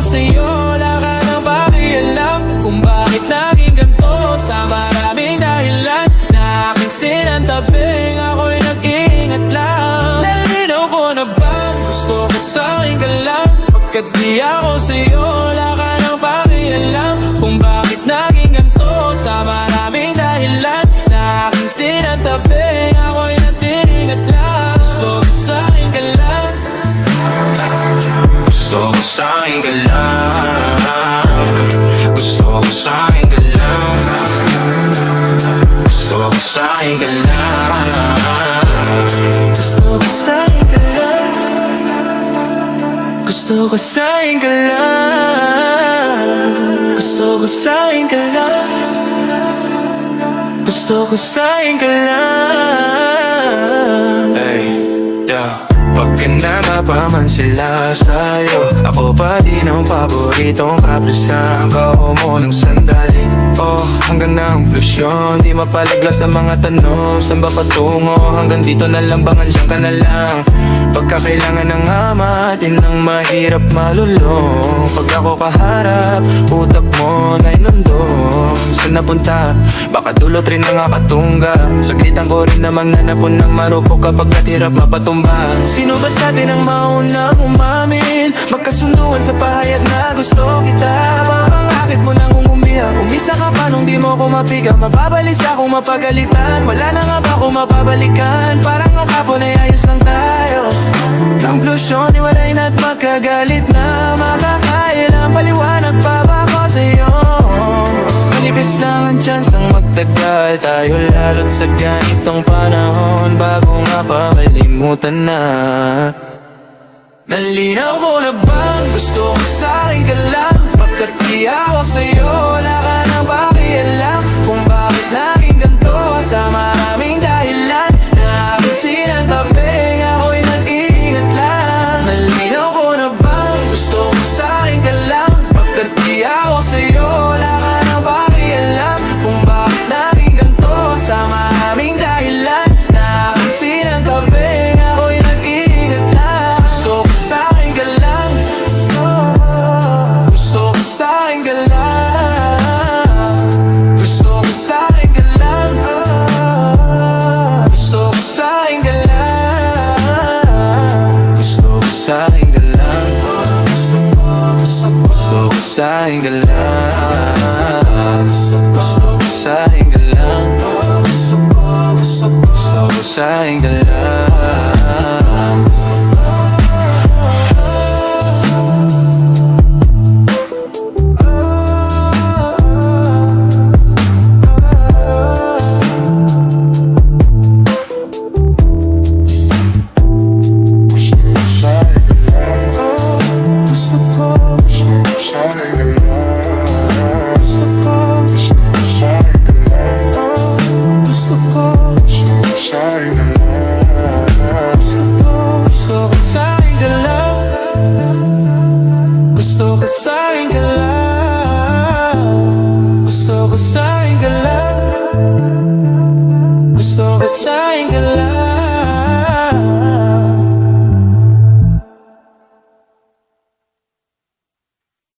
sa'yo, wala ka nang pakialam kung bakit naging ganito. Sa maraming dahilan na aking sinantabing, ako'y nag-iingat lang. Nalinaw ko na bang gusto ko sa'kin ka lang? Pagkat di ako sa'yo, wala ka nang pakialam kung bakit naging ganito. Sa maraming dahilan na aking sinantabing, ako'y nag-iingat lang. Gusto ko sa'kin ka lang. Gusto ko sa'kin ka lang. Gusto ko sa'kin ka lang. Gusto ko sa'kin ka lang. Gusto ko sa'kin ka lang. Gusto ko sa'kin ka lang. Gusto ko sa'kin ka lang. Gusto ko sa'kin ka lang. Hey, yeah. Pagka napapaman sila sa'yo, ako pa din ang paboritong kaplasan. Kao mo ng sandali, oh, hanggang na ang plusyon. Di mapalagla sa mga tanong, saan ba patungo? Hanggang dito na lang ba, nandiyan ka na lang. Pagka kailangan ng hamatin ng mahirap malulong. Pag ako kaharap, utak mo na inundong. Saan napunta? Baka dulot rin ang akatungga. Saglitan ko rin namang nanapon ng marupok kapag natirap mapatumba. Sino ba sa atin ang maunang umamin? Magkasunduan sa pahayag na gusto kita. Bakit mo nang umiyak? Umisa ka pa nung di mo ko mapiga. Mababalis akong mapagalitan. Wala na nga ba akong mapabalikan? Parang ang kapon ay ayos lang tayo. Konklusyon, iwalay na't magkagalit na. Makakailang paliwanag pa ba ko sa'yo? Manipis lang ang chance ng magtagal tayo, lalo't sa ganitong panahon. Bago nga pa malimutan na. Nalinaw ko na bang gusto mo sa'kin ka lang? Pagkat di ako sa'yo, wala ka nang pakialam kung bakit naging ganito. Sa maraming dahilan na aking sinantabing, ako'y nag-iingat lang. Nalinaw ko na bang gusto mo sa'kin ka lang? Pagkat di ako sa'yo, wala ka nang pakialam kung bakit naging ganito. Sa maraming dahilan na aking sinantabing, ako'y nag-iingat lang. Gusto ko sa'kin ka lang. Gusto ko sa'kin ka lang. Gusto ko sa'kin ka lang. Gusto ko sa'kin ka lang. Gusto ko sa'kin ka lang. Gusto ko sa'kin ka lang. Gusto ko sa'kin ka lang. Gusto ko sa'kin ka lang. Gusto ko sa'kin ka lang.